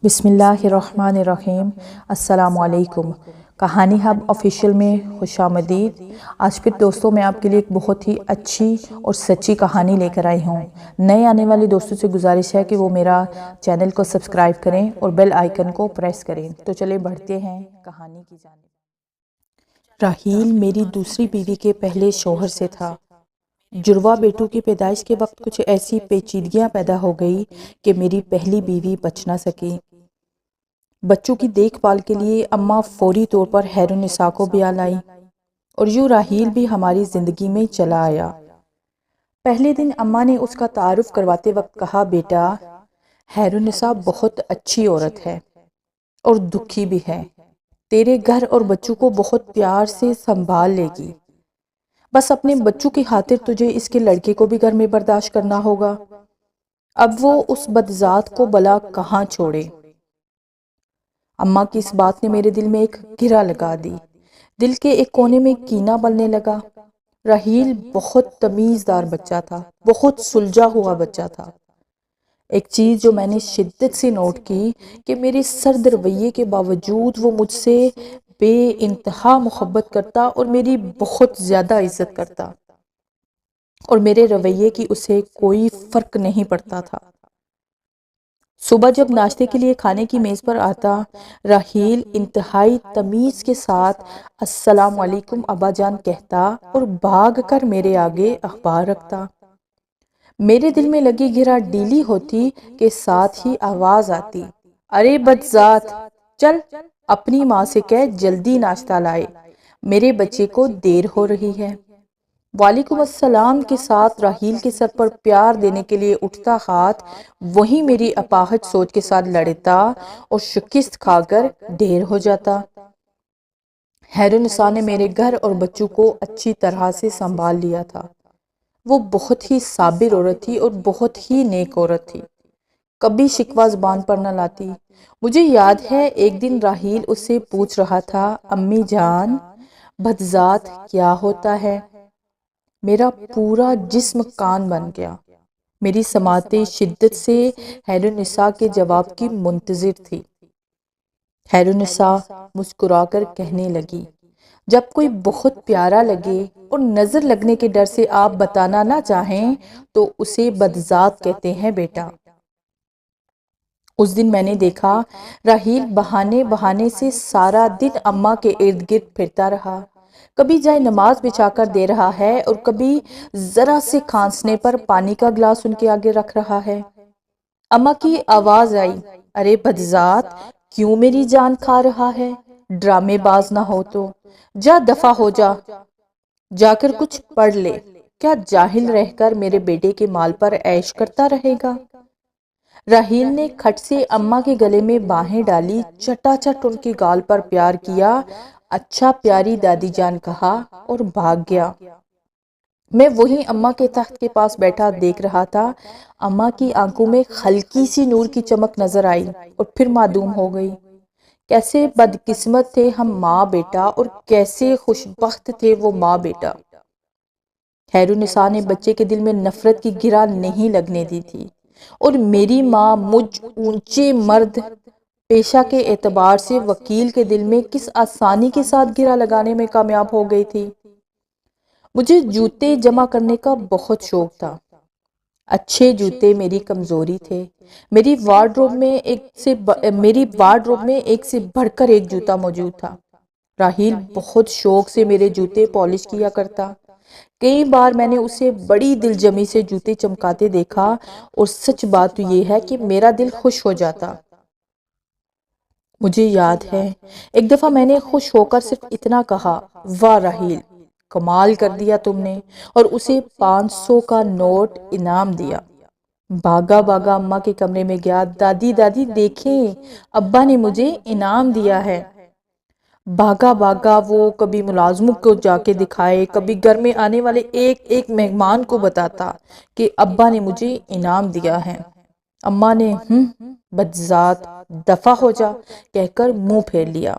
بسم اللہ الرحمن الرحیم۔ السلام علیکم۔ کہانی ہب آفیشیل میں خوش آمدید۔ آج پھر دوستوں میں آپ کے لیے ایک بہت ہی اچھی اور سچی کہانی لے کر آئی ہوں۔ نئے آنے والے دوستوں سے گزارش ہے کہ وہ میرا چینل کو سبسکرائب کریں اور بیل آئیکن کو پریس کریں۔ تو چلیں بڑھتے ہیں کہانی کی جانب۔ راحیل میری دوسری بیوی کے پہلے شوہر سے تھا۔ جڑواں بیٹوں کی پیدائش کے وقت کچھ ایسی پیچیدگیاں پیدا ہو گئی کہ میری پہلی بیوی بچ نہ سکی۔ بچوں کی دیکھ بھال کے لیے اماں فوری طور پر خیرالنساء کو بیا لائی اور یوں راحیل بھی ہماری زندگی میں چلا آیا۔ پہلے دن اماں نے اس کا تعارف کرواتے وقت کہا، بیٹا خیرالنساء بہت اچھی عورت ہے اور دکھی بھی ہے، تیرے گھر اور بچوں کو بہت پیار سے سنبھال لے گی، بس اپنے بچوں کی خاطر تجھے اس کے لڑکے کو بھی گھر میں برداشت کرنا ہوگا، اب وہ اس بدذات کو بلا کہاں چھوڑے۔ اماں کی اس بات نے میرے دل میں ایک گرہ لگا دی۔ دل کے ایک کونے میں کینہ بلنے لگا۔ راحیل بہت تمیزدار بچہ تھا، بہت سلجھا ہوا بچہ تھا۔ ایک چیز جو میں نے شدت سے نوٹ کی کہ میرے سرد رویے کے باوجود وہ مجھ سے بے انتہا محبت کرتا اور میری بہت زیادہ عزت کرتا، اور میرے رویے کی اسے کوئی فرق نہیں پڑتا تھا۔ صبح جب ناشتے کے لیے کھانے کی میز پر آتا، راحیل انتہائی تمیز کے ساتھ السلام علیکم ابا جان کہتا اور بھاگ کر میرے آگے اخبار رکھتا۔ میرے دل میں لگی گرہ ڈیلی ہوتی کہ ساتھ ہی آواز آتی، ارے بدذات، چل اپنی ماں سے کہہ جلدی ناشتہ لائے، میرے بچے کو دیر ہو رہی ہے۔ وعلیکم السلام کے ساتھ راحیل کے سر پر پیار دینے کے لیے اٹھتا ہاتھ وہی میری اپاہج سوچ کے ساتھ لڑتا اور شکست کھا کر ڈھیر ہو جاتا۔ خیرالنساء نے میرے گھر اور بچوں کو اچھی طرح سے سنبھال لیا تھا۔ وہ بہت ہی صابر عورت تھی اور بہت ہی نیک عورت تھی، کبھی شکوہ زبان پر نہ لاتی۔ مجھے یاد ہے ایک دن راحیل اس سے پوچھ رہا تھا، امی جان بدذات کیا ہوتا ہے؟ میرا پورا جسم کان بن گیا۔ میری سماعتیں شدت سے خیرالنساء کے جواب کی منتظر تھی۔ خیرالنساء مسکرا کر کہنے لگی، جب کوئی بہت پیارا لگے اور نظر لگنے کے ڈر سے آپ بتانا نہ چاہیں تو اسے بدذات کہتے ہیں بیٹا۔ اس دن میں نے دیکھا راحیل بہانے سے سارا دن اماں کے ارد گرد پھرتا رہا، کبھی جائے نماز بچھا کر دے رہا ہے اور کبھی ذرا سے کھانسنے پر پانی کا گلاس ان کے آگے رکھ رہا ہے۔ اماں کی آواز آئی، ارے بدذات، کیوں میری جان کھا رہا ہے؟ ڈرامے باز نہ ہو تو جا دفع ہو جا، جا کر کچھ پڑھ لے، کیا جاہل رہ کر میرے بیٹے کے مال پر عیش کرتا رہے گا؟ راحیل نے کھٹ سے اماں کے گلے میں باہیں ڈالی، چٹا چٹ ان کی گال پر پیار کیا، اچھا پیاری دادی جان کہا اور بھاگ گیا۔ میں وہی اماں کے تخت کے پاس بیٹھا دیکھ رہا تھا۔ اماں کی آنکھوں میں ہلکی سی نور کی چمک نظر آئی اور پھر معدوم ہو گئی۔ کیسے بدقسمت تھے ہم ماں بیٹا اور کیسے خوشبخت تھے وہ ماں بیٹا۔ خیرالنساء نے بچے کے دل میں نفرت کی گرہ نہیں لگنے دی تھی، اور میری ماں مجھ اونچے مرد پیشہ کے اعتبار سے وکیل کے دل میں کس آسانی کے ساتھ گرہ لگانے میں کامیاب ہو گئی تھی۔ مجھے جوتے جمع کرنے کا بہت شوق تھا۔ اچھے جوتے میری کمزوری تھے۔ میری وارڈروب میں ایک سے بڑھ کر ایک جوتا موجود تھا۔ راحیل بہت شوق سے میرے جوتے پالش کیا کرتا۔ کئی بار میں نے اسے بڑی دل جمی سے جوتے چمکاتے دیکھا، اور سچ بات یہ ہے کہ میرا دل خوش ہو جاتا۔ مجھے یاد ہے ایک دفعہ میں نے خوش ہو کر صرف اتنا کہا، واہ راحیل، کمال کر دیا تم نے، اور اسے 500 کا نوٹ انعام دیا۔ بھاگا بھاگا اماں کے کمرے میں گیا، دادی دادی دیکھیں ابا نے مجھے انعام دیا ہے۔ بھاگا بھاگا وہ کبھی ملازموں کو جا کے دکھائے، کبھی گھر میں آنے والے ایک ایک مہمان کو بتاتا کہ ابا نے مجھے انعام دیا ہے۔ اماں نے بدذات، دفع ہو جا کہہ کر منہ پھیر لیا۔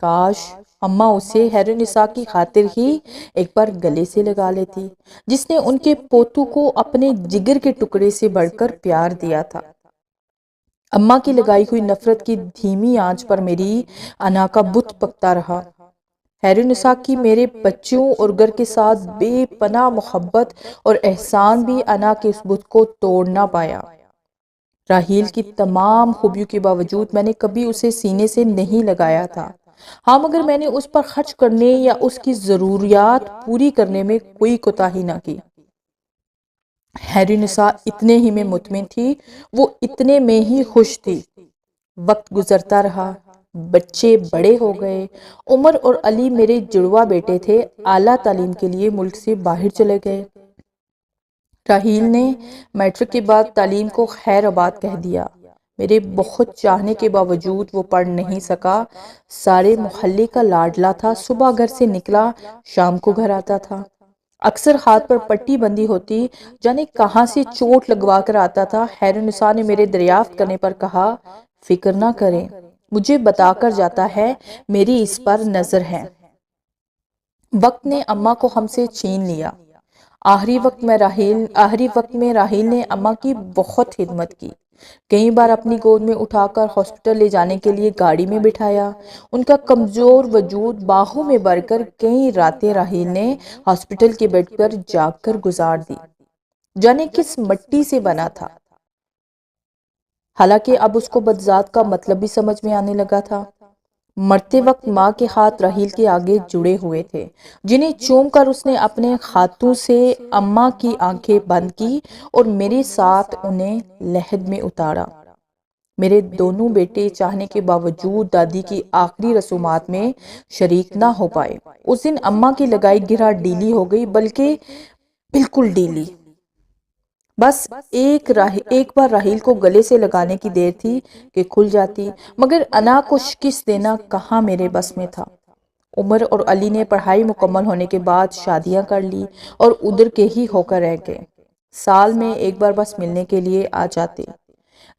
کاش اماں اسے خیرالنساء کی خاطر ہی ایک بار گلے سے لگا لیتی، جس نے ان کے پوتوں کو اپنے جگر کے ٹکڑے سے بڑھ کر پیار دیا تھا۔ اماں کی لگائی ہوئی نفرت کی دھیمی آنچ پر میری انا کا بت پکتا رہا۔ خیرالنساء کی میرے بچوں اور گھر کے ساتھ بے پناہ محبت اور احسان بھی انا کے اس بت کو توڑ نہ پایا۔ راحیل کی تمام خوبیوں کے باوجود میں نے کبھی اسے سینے سے نہیں لگایا تھا۔ ہاں، مگر میں نے اس پر خرچ کرنے یا اس کی ضروریات پوری کرنے میں کوئی کوتاہی نہ کی۔ خیرالنساء اتنے ہی میں مطمئن تھی، وہ اتنے میں ہی خوش تھی۔ وقت گزرتا رہا، بچے بڑے ہو گئے۔ عمر اور علی میرے جڑواں بیٹے تھے، اعلیٰ تعلیم کے لیے ملک سے باہر چلے گئے۔ راحیل نے میٹرک کے بعد تعلیم کو خیر آباد کہہ دیا۔ میرے بہت چاہنے کے باوجود وہ پڑھ نہیں سکا۔ سارے محلے کا لاڈلا تھا، صبح گھر سے نکلا، شام کو گھر آتا تھا۔ اکثر ہاتھ پر پٹی بندی ہوتی، جانے کہاں سے چوٹ لگوا کر آتا تھا۔ خیرالنساء نے میرے دریافت کرنے پر کہا، فکر نہ کریں، مجھے بتا کر جاتا ہے، میری اس پر نظر ہے۔ وقت نے اماں کو ہم سے چھین لیا۔ آخری وقت میں راحیل نے اماں کی بہت خدمت کی۔ کئی بار اپنی گود میں اٹھا کر ہاسپٹل لے جانے کے لیے گاڑی میں بٹھایا۔ ان کا کمزور وجود باہوں میں بھر کر کئی راتیں راحیل نے ہاسپٹل کے بیڈ پر جاگ کر گزار دی۔ جانے کس مٹی سے بنا تھا۔ حالانکہ اب اس کو بدذات کا مطلب بھی سمجھ میں آنے لگا تھا۔ مرتے وقت ماں کے ہاتھ راحیل کے آگے جڑے ہوئے تھے، جنہیں چوم کر اس نے اپنے ہاتھوں سے اماں کی آنکھیں بند کی اور میرے ساتھ انہیں لحد میں اتارا۔ میرے دونوں بیٹے چاہنے کے باوجود دادی کی آخری رسومات میں شریک نہ ہو پائے۔ اس دن اماں کی لگائی گرہ ڈھیلی ہو گئی، بلکہ بالکل ڈھیلی۔ بس ایک بار راحیل کو گلے سے لگانے کی دیر تھی کہ کھل جاتی، مگر انا کو شکست دینا کہاں میرے بس میں تھا۔ عمر اور علی نے پڑھائی مکمل ہونے کے بعد شادیاں کر لی اور ادھر کے ہی ہو کر رہ گئے۔ سال میں ایک بار بس ملنے کے لیے آ جاتے۔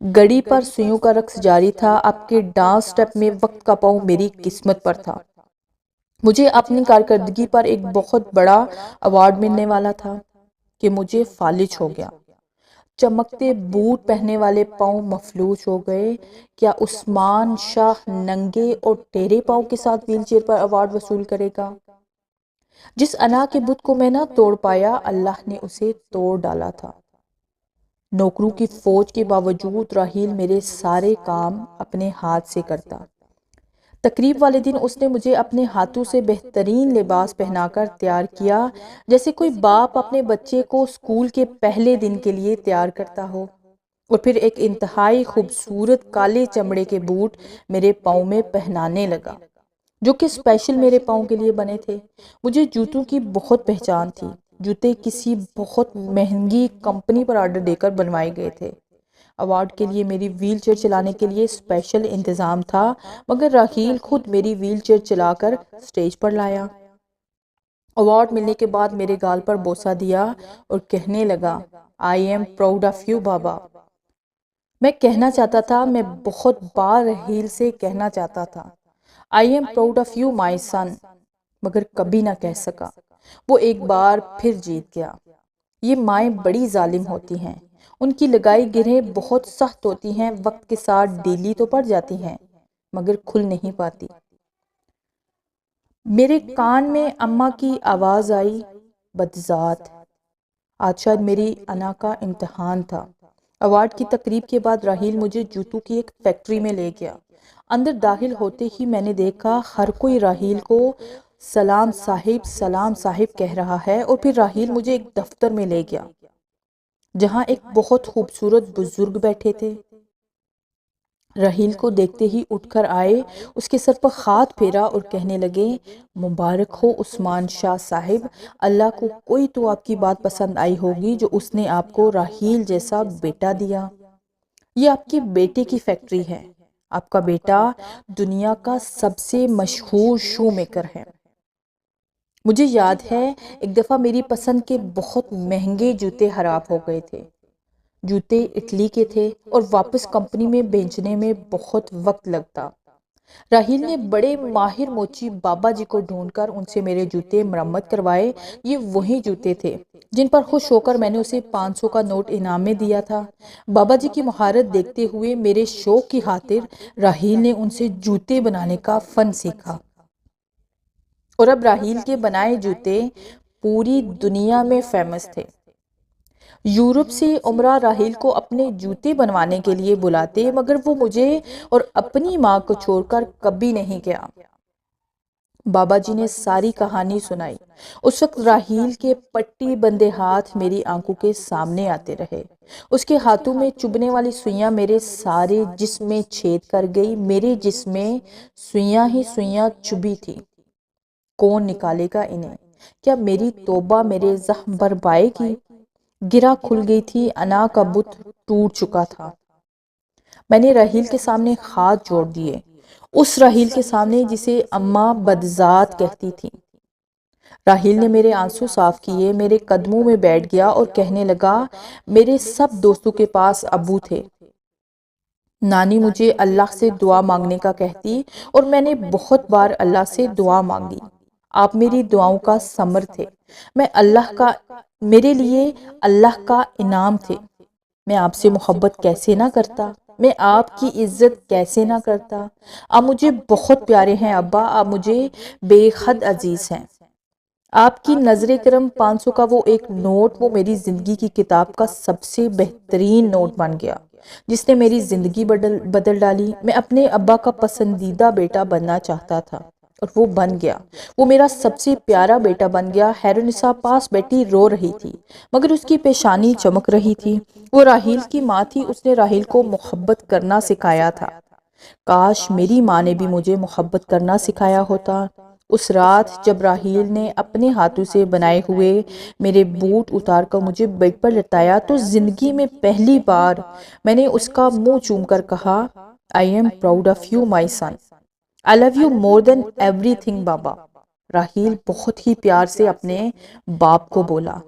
گڑی پر سوئیوں کا رقص جاری تھا۔ اب کے ڈانس سٹیپ میں وقت کا پاؤں میری قسمت پر تھا۔ مجھے اپنی کارکردگی پر ایک بہت بڑا ایوارڈ ملنے والا تھا کہ مجھے فالج ہو گیا۔ چمکتے بوٹ پہننے والے پاؤں مفلوج ہو گئے۔ کیا عثمان شاہ ننگے اور ٹیڑھے پاؤں کے ساتھ ویل چیئر پر ایوارڈ وصول کرے گا؟ جس انا کے بت کو میں نہ توڑ پایا، اللہ نے اسے توڑ ڈالا تھا۔ نوکروں کی فوج کے باوجود راحیل میرے سارے کام اپنے ہاتھ سے کرتا۔ تقریب والے دن اس نے مجھے اپنے ہاتھوں سے بہترین لباس پہنا کر تیار کیا، جیسے کوئی باپ اپنے بچے کو اسکول کے پہلے دن کے لیے تیار کرتا ہو۔ اور پھر ایک انتہائی خوبصورت کالے چمڑے کے بوٹ میرے پاؤں میں پہنانے لگا، جو کہ اسپیشل میرے پاؤں کے لیے بنے تھے۔ مجھے جوتوں کی بہت پہچان تھی۔ جوتے کسی بہت مہنگی کمپنی پر آرڈر دے کر بنوائے گئے تھے۔ ایوارڈ کے لیے میری ویل چیئر چلانے کے لیے اسپیشل انتظام تھا، مگر راحیل خود میری ویل چیئر چلا کر سٹیج پر لایا۔ ایوارڈ ملنے کے بعد میرے گال پر بوسہ دیا اور کہنے لگا، I am proud of you بابا۔ میں کہنا چاہتا تھا، میں بہت بار راحیل سے کہنا چاہتا تھا، I am proud of you my son، مگر کبھی نہ کہہ سکا۔ وہ ایک بار پھر جیت گیا۔ یہ مائیں بڑی ظالم ہوتی ہیں۔ ان کی لگائی گرہیں بہت سخت ہوتی ہیں، وقت کے ساتھ ڈھیلی تو پڑ جاتی ہیں، مگر کھل نہیں پاتی۔ میرے کان میں اماں کی آواز آئی، بدذات۔ آج شاید میری انا کا امتحان تھا۔ ایوارڈ کی تقریب کے بعد راحیل مجھے جوتوں کی ایک فیکٹری میں لے گیا۔ اندر داخل ہوتے ہی میں نے دیکھا ہر کوئی راحیل کو سلام صاحب کہہ رہا ہے، اور پھر راحیل مجھے ایک دفتر میں لے گیا، جہاں ایک بہت خوبصورت بزرگ بیٹھے تھے۔ راحیل کو دیکھتے ہی اٹھ کر آئے، اس کے سر پر ہاتھ پھیرا اور کہنے لگے، مبارک ہو عثمان شاہ صاحب، اللہ کو کوئی تو آپ کی بات پسند آئی ہوگی جو اس نے آپ کو راحیل جیسا بیٹا دیا۔ یہ آپ کے بیٹے کی فیکٹری ہے۔ آپ کا بیٹا دنیا کا سب سے مشہور شو میکر ہے۔ مجھے یاد ہے ایک دفعہ میری پسند کے بہت مہنگے جوتے خراب ہو گئے تھے۔ جوتے اٹلی کے تھے اور واپس کمپنی میں بھیجنے میں بہت وقت لگتا۔ راہیل نے بڑے ماہر موچی بابا جی کو ڈھونڈ کر ان سے میرے جوتے مرمت کروائے۔ یہ وہی جوتے تھے جن پر خوش ہو کر میں نے اسے 500 کا نوٹ انعام میں دیا تھا۔ بابا جی کی مہارت دیکھتے ہوئے میرے شوق کی خاطر راہیل نے ان سے جوتے بنانے کا فن سیکھا، اور اب راہیل کے بنائے جوتے پوری دنیا میں فیمس تھے۔ یورپ سے عمرہ راہیل کو اپنے جوتے بنوانے کے لیے بلاتے، مگر وہ مجھے اور اپنی ماں کو چھوڑ کر کبھی نہیں گیا۔ بابا جی نے ساری کہانی سنائی۔ اس وقت راہیل کے پٹی بندے ہاتھ میری آنکھوں کے سامنے آتے رہے۔ اس کے ہاتھوں میں چبھنے والی سوئیاں میرے سارے جسم میں چھید کر گئی۔ میرے جسم میں سوئیاں ہی سوئیاں چبھی تھی۔ کون نکالے گا انہیں؟ کیا میری توبہ میرے زخم پر پائے گی؟ گرہ کھل گئی تھی، انا کا بت ٹوٹ چکا تھا۔ میں نے راہیل کے سامنے ہاتھ جوڑ دیے، اس راہیل کے سامنے جسے اماں بدذات کہتی تھی۔ راہیل نے میرے آنسو صاف کیے، میرے قدموں میں بیٹھ گیا اور کہنے لگا، میرے سب دوستوں کے پاس ابو تھے۔ نانی مجھے اللہ سے دعا مانگنے کا کہتی اور میں نے بہت بار اللہ سے دعا مانگی۔ آپ میری دعاؤں کا ثمر تھے، میرے لیے اللہ کا انعام تھے۔ میں آپ سے محبت کیسے نہ کرتا، میں آپ کی عزت کیسے نہ کرتا۔ آپ مجھے بہت پیارے ہیں ابا، آپ مجھے بے حد عزیز ہیں۔ آپ کی نظر کرم 500 کا وہ ایک نوٹ، وہ میری زندگی کی کتاب کا سب سے بہترین نوٹ بن گیا، جس نے میری زندگی بدل ڈالی۔ میں اپنے ابا کا پسندیدہ بیٹا بننا چاہتا تھا اور وہ بن گیا۔ وہ میرا سب سے پیارا بیٹا بن گیا۔ خیرالنساء پاس بیٹی رو رہی تھی، مگر اس کی پیشانی چمک رہی تھی۔ وہ راہیل کی ماں تھی، اس نے راہیل کو محبت کرنا سکھایا تھا۔ کاش میری ماں نے بھی مجھے محبت کرنا سکھایا ہوتا۔ اس رات جب راہیل نے اپنے ہاتھوں سے بنائے ہوئے میرے بوٹ اتار کر مجھے بیڈ پر لٹایا تو زندگی میں پہلی بار میں نے اس کا منہ چوم کر کہا، I am proud of you my son. I love you more than everything بابا۔ راہیل بہت ہی پیار سے اپنے باپ کو بولا۔